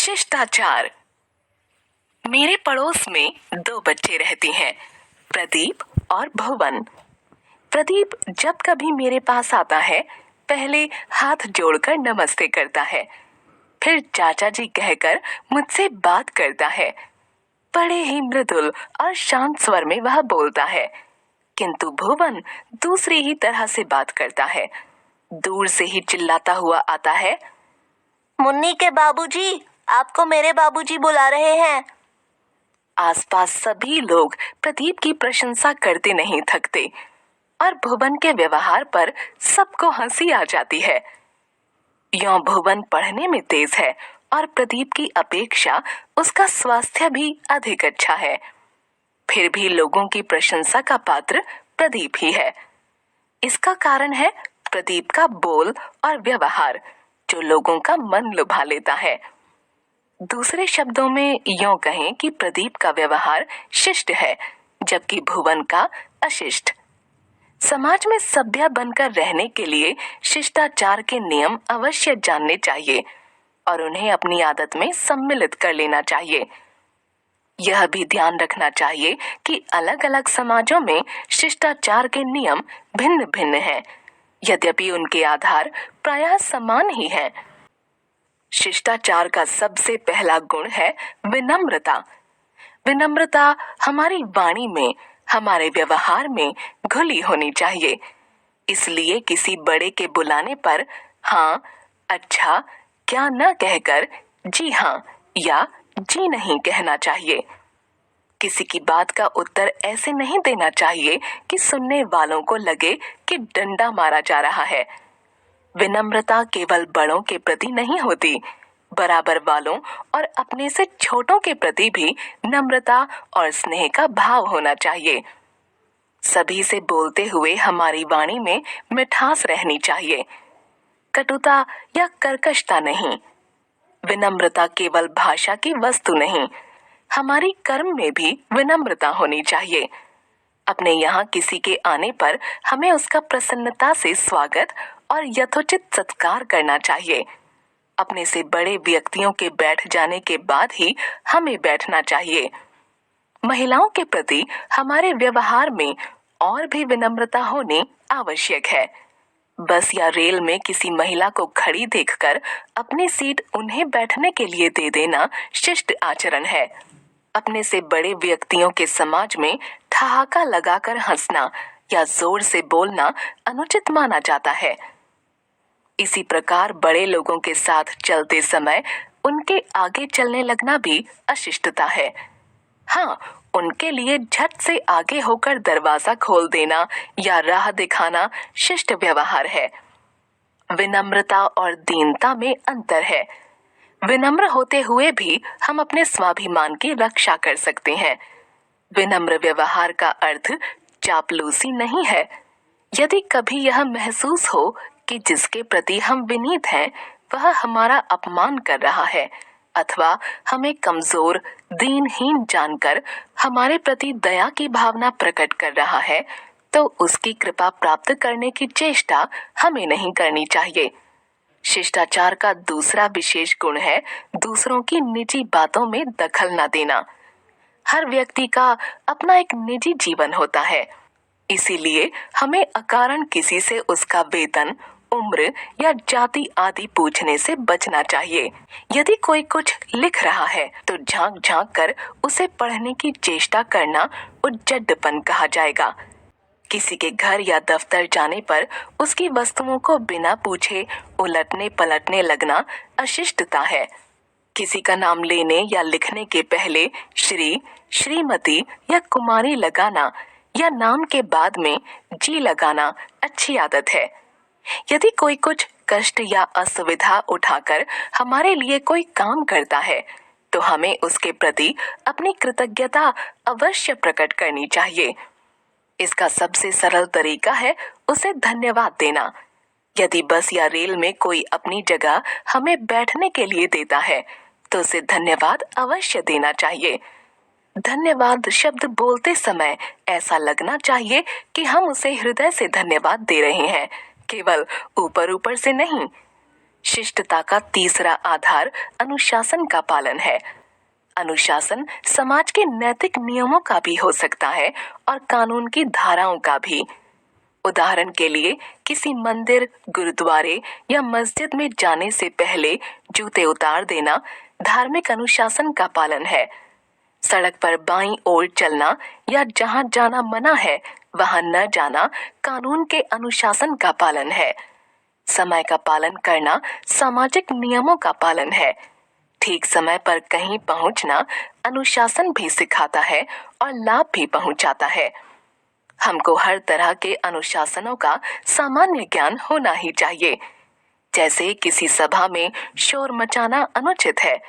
शिष्टाचार। मेरे पड़ोस में दो बच्चे रहते हैं, प्रदीप और भुवन। प्रदीप जब कभी मेरे पास आता है, पहले हाथ जोड़कर नमस्ते करता है, फिर चाचा जी कहकर मुझसे बात करता है। बड़े ही मृदुल और शांत स्वर में वह बोलता है, किंतु भुवन दूसरी ही तरह से बात करता है। दूर से ही चिल्लाता हुआ आता है, मुन्नी के बाबूजी, आपको मेरे बाबूजी बुला रहे हैं। आसपास सभी लोग प्रदीप की प्रशंसा करते नहीं थकते और भुवन के व्यवहार पर सबको हंसी आ जाती है। यों भुवन पढ़ने में तेज है और प्रदीप की अपेक्षा उसका स्वास्थ्य भी अधिक अच्छा है। फिर भी लोगों की प्रशंसा का पात्र प्रदीप ही है। इसका कारण है प्रदीप का बोल और व्यवहार, जो लोगों का मन लुभा लेता है। दूसरे शब्दों में यूं कहें कि प्रदीप का व्यवहार शिष्ट है, जबकि भुवन का अशिष्ट। समाज में सभ्य बनकर रहने के लिए शिष्टाचार के नियम अवश्य जानने चाहिए और उन्हें अपनी आदत में सम्मिलित कर लेना चाहिए। यह भी ध्यान रखना चाहिए कि अलग अलग समाजों में शिष्टाचार के नियम भिन्न भिन्न हैं, यद्यपि उनके आधार प्रायः समान ही हैं। शिष्टाचार का सबसे पहला गुण है विनम्रता। विनम्रता हमारी वाणी में, हमारे व्यवहार में घुली होनी चाहिए। इसलिए किसी बड़े के बुलाने पर हाँ, अच्छा, क्या न कहकर जी हाँ या जी नहीं कहना चाहिए। किसी की बात का उत्तर ऐसे नहीं देना चाहिए कि सुनने वालों को लगे कि डंडा मारा जा रहा है। विनम्रता केवल बड़ों के प्रति नहीं होती, बराबर वालों और अपने से छोटों के प्रति भी नम्रता और स्नेह का भाव होना चाहिए। सभी से बोलते हुए हमारी वाणी में मिठास रहनी चाहिए, कटुता या कर्कशता नहीं। विनम्रता केवल भाषा की वस्तु नहीं, हमारी कर्म में भी विनम्रता होनी चाहिए। अपने यहाँ किसी के आने पर हमें उसका प्रसन्नता से स्वागत और यथोचित सत्कार करना चाहिए। अपने से बड़े व्यक्तियों के बैठ जाने के बाद ही हमें बैठना चाहिए। महिलाओं के प्रति हमारे व्यवहार में और भी विनम्रता होनी आवश्यक है। बस या रेल में किसी महिला को खड़ी देखकर अपनी सीट उन्हें बैठने के लिए दे देना शिष्ट आचरण है। अपने से बड़े व्यक्तियों के समाज में ठहाका लगाकर हंसना या जोर से बोलना अनुचित माना जाता है। इसी प्रकार बड़े लोगों के साथ चलते समय उनके आगे चलने लगना भी अशिष्टता है। हाँ, उनके लिए झट से आगे होकर दरवाजा खोल देना या राह दिखाना शिष्ट व्यवहार है। विनम्रता और दीनता में अंतर है। विनम्र होते हुए भी हम अपने स्वाभिमान की रक्षा कर सकते हैं। विनम्र व्यवहार का अर्थ चापलूसी नहीं है। यदि कभी यह महसूस हो कि जिसके प्रति हम विनीत हैं वह हमारा अपमान कर रहा है अथवा हमें कमजोर, दीनहीन जानकर हमारे प्रति दया की भावना प्रकट कर रहा है, तो उसकी कृपा प्राप्त करने की चेष्टा हमें नहीं करनी चाहिए। शिष्टाचार का दूसरा विशेष गुण है दूसरों की निजी बातों में दखल न देना। हर व्यक्ति का अपना एक निजी जीवन होता है, इसीलिए हमें अकारण किसी से उसका वेतन, उम्र या जाति आदि पूछने से बचना चाहिए। यदि कोई कुछ लिख रहा है तो झांक झांक कर उसे पढ़ने की चेष्टा करना उद्दंडपन कहा जाएगा। किसी के घर या दफ्तर जाने पर उसकी वस्तुओं को बिना पूछे उलटने पलटने लगना अशिष्टता है। किसी का नाम लेने या लिखने के पहले श्री, श्रीमती या कुमारी लगाना या नाम के बाद में जी लगाना अच्छी आदत है। यदि कोई कुछ कष्ट या असुविधा उठाकर हमारे लिए कोई काम करता है तो हमें उसके प्रति अपनी कृतज्ञता अवश्य प्रकट करनी चाहिए। इसका सबसे सरल तरीका है उसे धन्यवाद देना। यदि बस या रेल में कोई अपनी जगह हमें बैठने के लिए देता है तो उसे धन्यवाद अवश्य देना चाहिए। धन्यवाद शब्द बोलते समय ऐसा लगना चाहिए कि हम उसे हृदय से धन्यवाद दे रहे हैं, केवल ऊपर ऊपर से नहीं। शिष्टता का तीसरा आधार अनुशासन का पालन है। अनुशासन समाज के नैतिक नियमों का भी हो सकता है और कानून की धाराओं का भी। उदाहरण के लिए किसी मंदिर, गुरुद्वारे या मस्जिद में जाने से पहले जूते उतार देना धार्मिक अनुशासन का पालन है। सड़क पर बाईं ओर चलना या जहां जाना मना है वहां न जाना कानून के अनुशासन का पालन है। समय का पालन करना सामाजिक नियमों का पालन है। ठीक समय पर कहीं पहुंचना अनुशासन भी सिखाता है और लाभ भी पहुंचाता है। हमको हर तरह के अनुशासनों का सामान्य ज्ञान होना ही चाहिए। जैसे किसी सभा में शोर मचाना अनुचित है,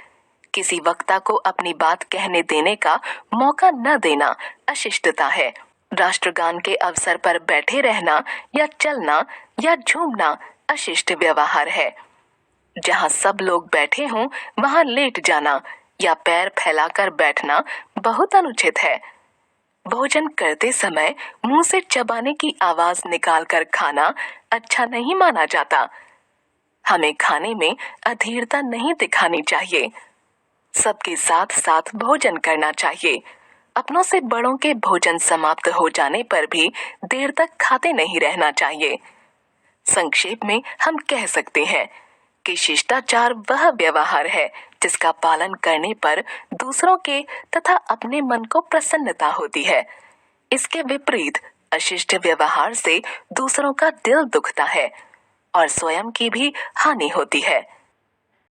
किसी वक्ता को अपनी बात कहने देने का मौका न देना अशिष्टता है, राष्ट्रगान के अवसर पर बैठे रहना या चलना या झूमना अशिष्ट व्यवहार है, जहां सब लोग बैठे हों वहां लेट जाना या पैर फैलाकर बैठना बहुत अनुचित है। भोजन करते समय मुंह से चबाने की आवाज निकालकर खाना अच्छा नहीं माना जाता। हमें खाने में अधीरता नहीं दिखानी चाहिए। सबके साथ साथ भोजन करना चाहिए। अपनों से बड़ों के भोजन समाप्त हो जाने पर भी देर तक खाते नहीं रहना चाहिए। संक्षेप में हम कह सकते हैं कि शिष्टाचार वह व्यवहार है जिसका पालन करने पर दूसरों के तथा अपने मन को प्रसन्नता होती है। इसके विपरीत अशिष्ट व्यवहार से दूसरों का दिल दुखता है और स्वयं की भी हानि होती है।